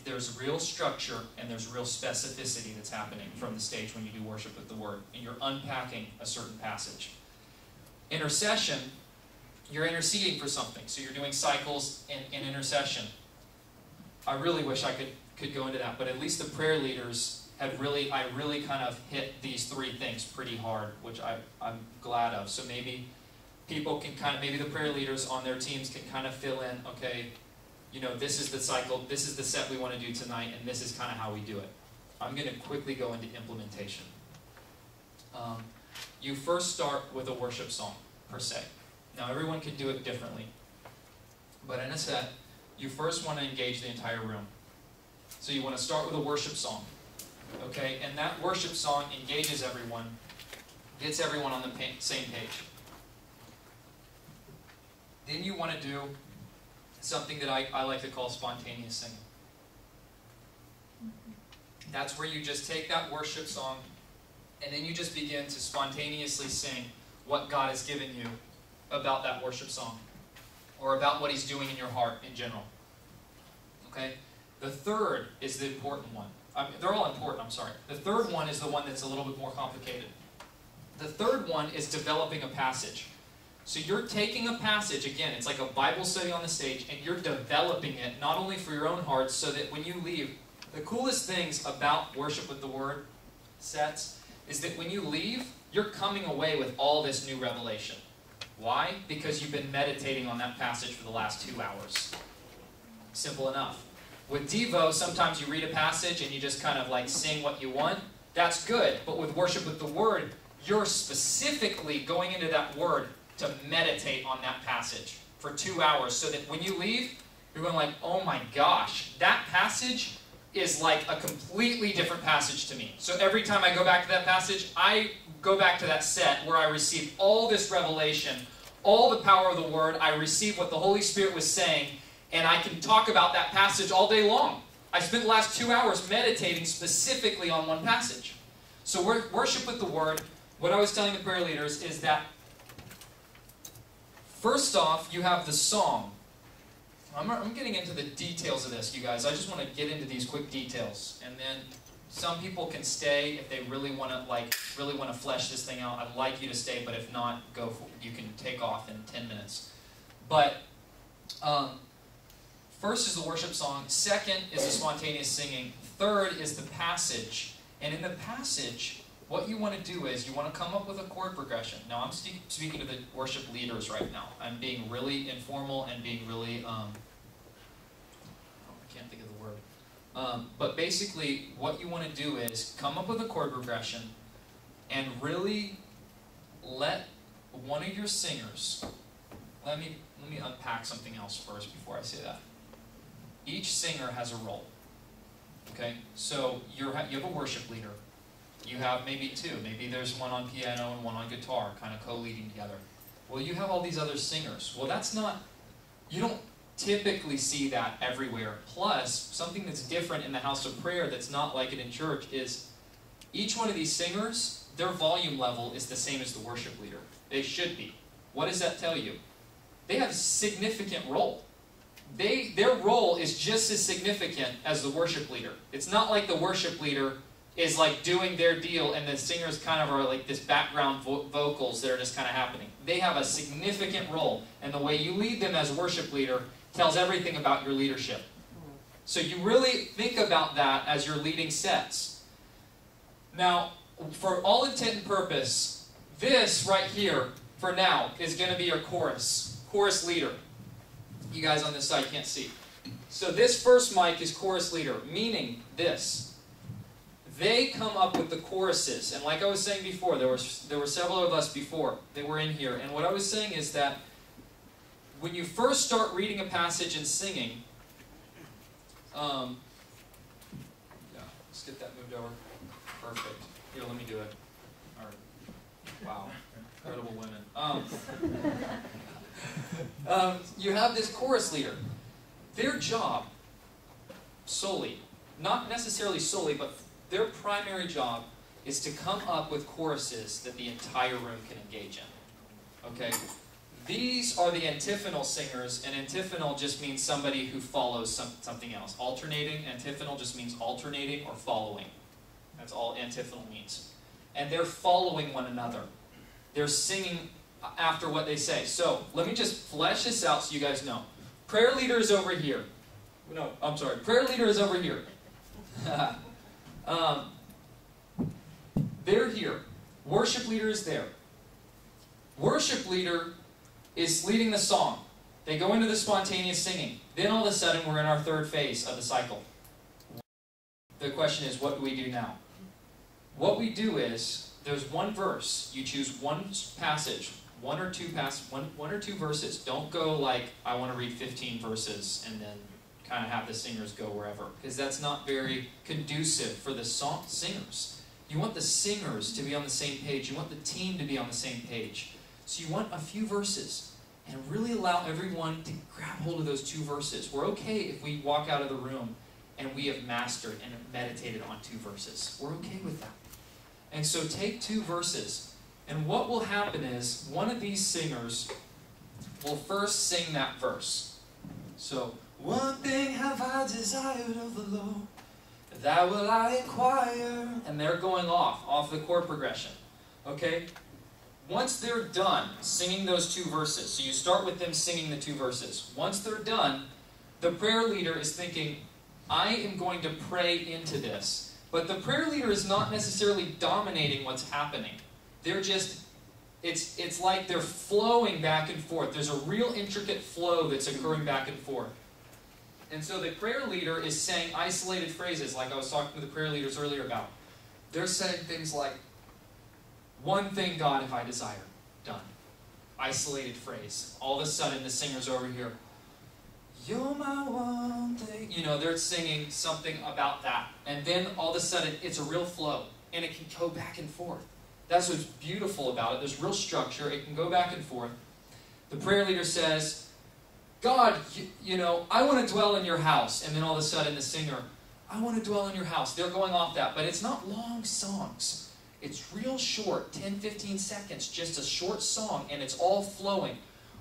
there's real structure and there's real specificity that's happening from the stage when you do worship with the Word, and you're unpacking a certain passage. Intercession, you're interceding for something, so you're doing cycles in intercession. I really wish I could go into that, but at least the prayer leaders I really kind of hit these three things pretty hard, which I'm glad of. So maybe people can maybe the prayer leaders on their teams can kind of fill in, okay, you know, this is the cycle, this is the set we want to do tonight, and this is kind of how we do it. I'm going to quickly go into implementation. You first start with a worship song, per se. Now, everyone can do it differently. But in a set, you first want to engage the entire room. So you want to start with a worship song. Okay? And that worship song engages everyone, gets everyone on the same page. Then you want to do something that I like to call spontaneous singing. That's where you just take that worship song and then you just begin to spontaneously sing what God has given you about that worship song or about what He's doing in your heart in general. Okay? The third is the important one. They're all important, I'm sorry. The third one is the one that's a little bit more complicated. The third one is developing a passage. So you're taking a passage, again, it's like a Bible study on the stage, and you're developing it, not only for your own heart, so that when you leave, the coolest things about Worship with the Word sets is that when you leave, you're coming away with all this new revelation. Why? Because you've been meditating on that passage for the last 2 hours. Simple enough. With Devo, sometimes you read a passage and you just kind of like sing what you want. That's good. But with Worship with the Word, you're specifically going into that Word to meditate on that passage for 2 hours, so that when you leave, you're going like, oh my gosh, that passage is like a completely different passage to me. So every time I go back to that passage, I go back to that set where I received all this revelation, all the power of the Word. I received what the Holy Spirit was saying, and I can talk about that passage all day long. I spent the last 2 hours meditating specifically on one passage. So Worship with the Word, what I was telling the prayer leaders is that first off, you have the song. I'm getting into the details of this, you guys. I just want to get into these quick details, and then some people can stay if they really want to flesh this thing out. I'd like you to stay, but if not, go for it. You can take off in 10 minutes. But first is the worship song. Second is the spontaneous singing. Third is the passage. And in the passage, what you want to do is you want to come up with a chord progression. Now, I'm speaking to the worship leaders right now. I'm being really informal and being really, I can't think of the word. But basically, what you want to do is come up with a chord progression and really let one of your singers, let me unpack something else first before I say that. Each singer has a role. Okay? So you have a worship leader. You have maybe two. Maybe there's one on piano and one on guitar, kind of co-leading together. Well, you have all these other singers. Well, that's not, you don't typically see that everywhere. Plus, something that's different in the house of prayer that's not like it in church is each one of these singers, their volume level is the same as the worship leader. They should be. What does that tell you? They have a significant role. Their role is just as significant as the worship leader. It's not like the worship leader is like doing their deal and the singers kind of are like this background vocals that are just kind of happening. They have a significant role, and the way you lead them as a worship leader tells everything about your leadership. So you really think about that as you're leading sets. Now, for all intent and purpose, this right here, for now, is going to be your chorus leader. You guys on this side can't see. So this first mic is chorus leader, meaning this. They come up with the choruses, and like I was saying before, there were several of us before that were in here, and what I was saying is that when you first start reading a passage and singing, yeah, let's get that moved over. Perfect. Here, let me do it. All right. Wow, incredible women. You have this chorus leader. Their job solely, not necessarily solely, but their primary job is to come up with choruses that the entire room can engage in. Okay? These are the antiphonal singers, and antiphonal just means somebody who follows something else. Alternating, antiphonal just means alternating or following. That's all antiphonal means. And they're following one another. They're singing after what they say. So, let me just flesh this out so you guys know. Prayer leader is over here. No, I'm sorry. Prayer leader is over here. They're here. Worship leader is there. Worship leader is leading the song. They go into the spontaneous singing. Then all of a sudden we're in our third phase of the cycle. The question is, what do we do now? What we do is, there's one verse. You choose one passage, one or two verses. Don't go like, I want to read 15 verses and then kind of have the singers go wherever, because that's not very conducive for the singers. You want the singers to be on the same page. You want the team to be on the same page. So you want a few verses, and really allow everyone to grab hold of those 2 verses. We're okay if we walk out of the room and we have mastered and meditated on 2 verses. We're okay with that. And so take 2 verses, and what will happen is one of these singers will first sing that verse. So, one thing have I desired of the Lord, that will I inquire. And they're going off the chord progression. Okay? Once they're done singing those 2 verses, so you start with them singing the 2 verses. Once they're done, the prayer leader is thinking, I am going to pray into this. But the prayer leader is not necessarily dominating what's happening. They're just, it's like they're flowing back and forth. There's a real intricate flow that's occurring back and forth. And so the prayer leader is saying isolated phrases, like I was talking to the prayer leaders earlier about. They're saying things like, one thing, God, if I desire, done. Isolated phrase. All of a sudden, the singer's over here. You're my one thing. You know, they're singing something about that. And then all of a sudden, it's a real flow. And it can go back and forth. That's what's beautiful about it. There's real structure. It can go back and forth. The prayer leader says, God, you know, I want to dwell in your house. And then all of a sudden, the singer, I want to dwell in your house. They're going off that. But it's not long songs. It's real short, 10, 15 seconds, just a short song, and it's all flowing.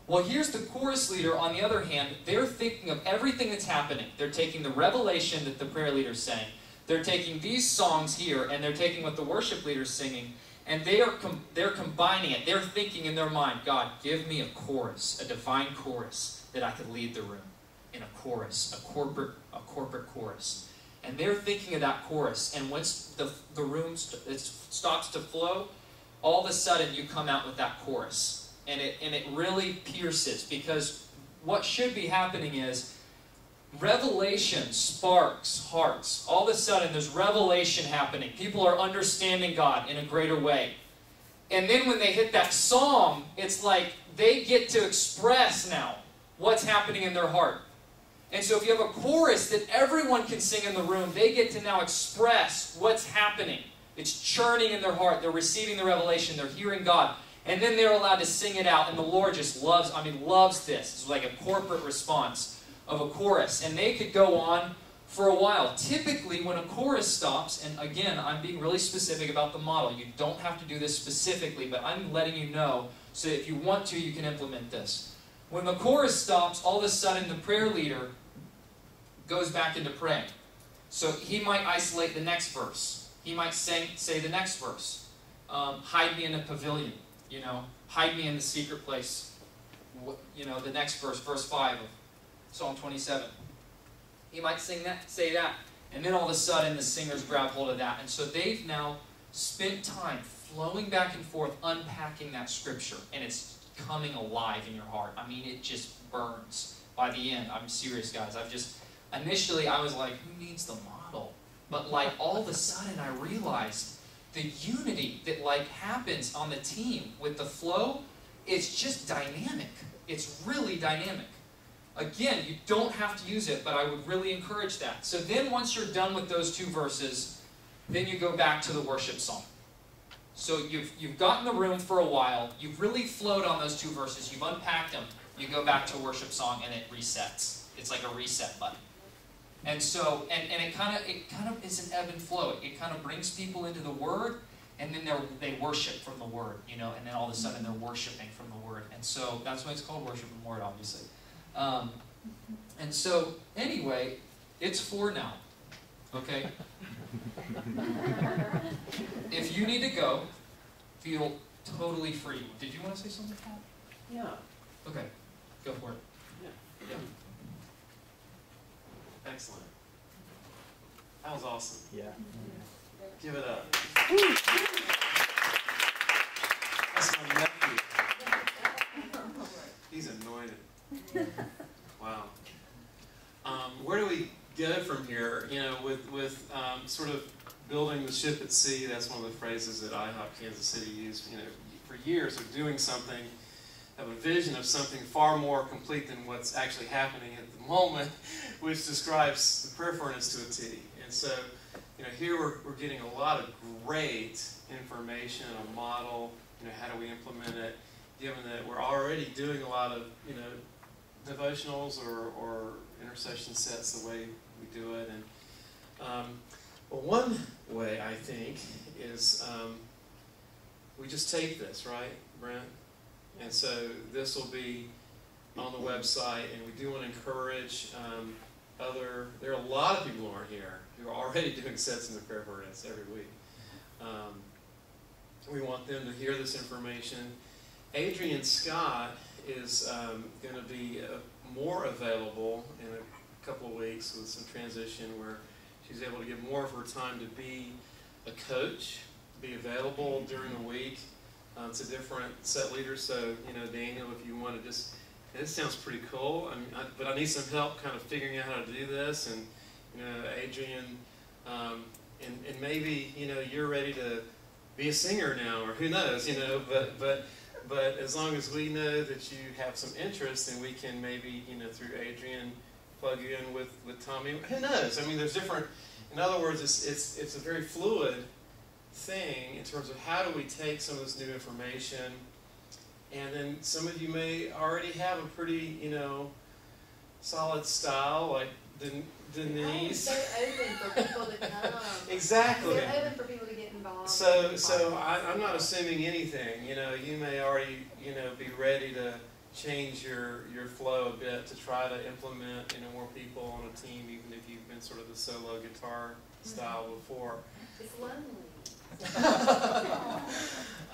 Well, here's the chorus leader, on the other hand. They're thinking of everything that's happening. They're taking the revelation that the prayer leader's saying. They're taking these songs here, and they're taking what the worship leader's singing, and they're combining it. They're thinking in their mind, God, give me a chorus, a divine chorus, that I could lead the room in a chorus, a corporate chorus. And they're thinking of that chorus, and once the room stops to flow, all of a sudden you come out with that chorus. And it really pierces, because what should be happening is revelation sparks hearts. All of a sudden there's revelation happening. People are understanding God in a greater way. And then when they hit that song, it's like they get to express now what's happening in their heart. And so if you have a chorus that everyone can sing in the room, they get to now express what's happening. It's churning in their heart. They're receiving the revelation. They're hearing God. And then they're allowed to sing it out. And the Lord just loves this. It's like a corporate response of a chorus. And they could go on for a while. Typically, when a chorus stops, and again, I'm being really specific about the model. You don't have to do this specifically, but I'm letting you know so if you want to, you can implement this. When the chorus stops, all of a sudden the prayer leader goes back into praying. So he might isolate the next verse. He might say the next verse. Hide me in a pavilion. You know, hide me in the secret place. You know, the next verse, verse 5 of Psalm 27. He might say that. And then all of a sudden the singers grab hold of that. And so they've now spent time flowing back and forth, unpacking that scripture. And it's coming alive in your heart. I mean, it just burns. By the end, I'm serious, guys. Initially, I was like, who needs the model? But like all of a sudden, I realized the unity that like happens on the team with the flow, it's just dynamic. It's really dynamic. Again, you don't have to use it, but I would really encourage that. So then once you're done with those 2 verses, then you go back to the worship song. So you've gotten the room for a while. You've really flowed on those 2 verses. You've unpacked them. You go back to a worship song, and it resets. It's like a reset button. And so, and it kind of is an ebb and flow. It kind of brings people into the Word, and then they worship from the Word, you know, and then all of a sudden they're worshiping from the Word. And so that's why it's called worship from the Word, obviously. And so, anyway, it's 4 now, okay? If you need to go, feel totally free. Did you want to say something, Paul? Yeah. Okay, go for it. Yeah. Excellent. That was awesome. Yeah. Give it up. That's my nephew. He's anointed. Wow. Where do we go from here? You know, with sort of building the ship at sea. That's one of the phrases that IHOP Kansas City used. You know, for years of doing something, of a vision of something far more complete than what's actually happening at the moment, which describes the prayer furnace to a T. And so, you know, here we're getting a lot of great information, a model. You know, how do we implement it? Given that we're already doing a lot of, you know, devotionals or intercession sets the way we do it. And well, one way I think is we just take this, right, Brent? And so this will be on the website, and we do want to encourage there are a lot of people who aren't here who are already doing sets in the prayer furnace every week. We want them to hear this information. Adrienne Scott is going to be more available in a couple of weeks with some transition where she's able to give more of her time to be a coach, be available during the week. It's a different set leader, so, you know, Daniel, if you want to just, this sounds pretty cool, but I need some help kind of figuring out how to do this, and, you know, Adrienne, and maybe, you know, you're ready to be a singer now, or who knows, you know, but as long as we know that you have some interest, and we can maybe, you know, through Adrienne, plug you in with Tommy, who knows, I mean, there's different, in other words, it's a very fluid thing in terms of how do we take some of this new information, and then some of you may already have a pretty, you know, solid style, like Denise. They're open for people to come. Exactly. They're open for people to get involved. So I'm not assuming anything. You know, you may already, you know, be ready to change your flow a bit to try to implement, you know, more people on a team, even if you've been sort of the solo guitar style before. It's lonely. In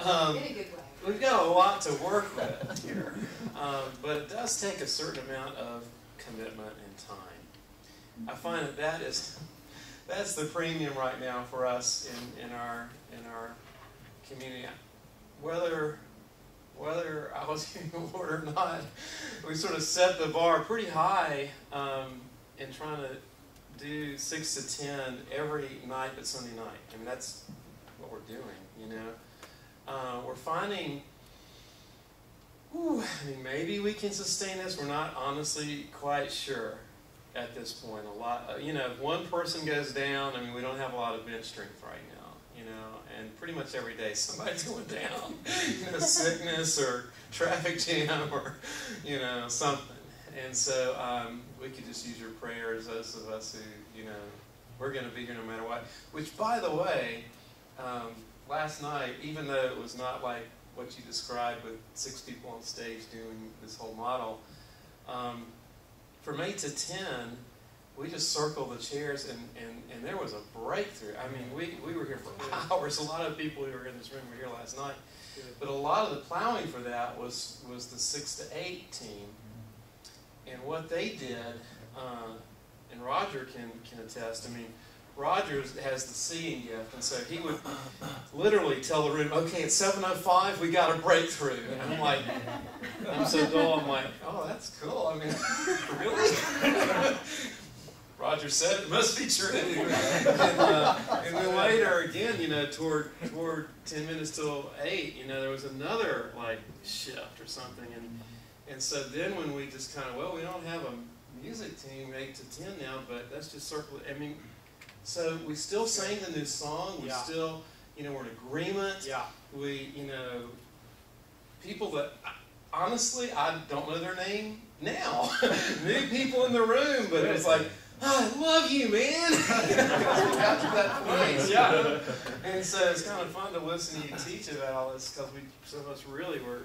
a good way. We've got a lot to work with here, but it does take a certain amount of commitment and time. I find that's the premium right now for us in our community. Whether I was in the Lord or not, we sort of set the bar pretty high in trying to do 6 to 10 every night but Sunday night. I mean, that's what we're doing, you know. We're finding, I mean, maybe we can sustain this. We're not honestly quite sure at this point. A lot, you know, if one person goes down, I mean, we don't have a lot of bench strength right now, you know, and pretty much every day somebody's going down, you know, sickness or traffic jam or, you know, something. And so we could just use your prayers, those of us who, you know, we're going to be here no matter what. Which, by the way, last night, even though it was not like what you described with 6 people on stage doing this whole model, from 8 to 10, we just circled the chairs, and there was a breakthrough. I mean, we were here for hours. A lot of people who were in this room were here last night. But a lot of the plowing for that was the 6 to 8 team. And what they did, and Roger can attest, I mean, Roger has the seeing gift, and so he would literally tell the room, okay, at 7:05, we got a breakthrough. And I'm like, I'm so dull, I'm like, oh, that's cool. I mean, really? Roger said it must be true. And then later, again, you know, toward 10 minutes till 8, you know, there was another, like, shift or something. And so then when we just kind of, well, we don't have a music team 8 to 10 now, but let's just circle it. I mean, so we still sang the new song. We still, you know, we're in agreement. Yeah. We, you know, people that, honestly, I don't know their name now. New people in the room, but it was like, I love you, man. After that point, yeah. And so it's kind of fun to listen to you teach about all this because some of us really were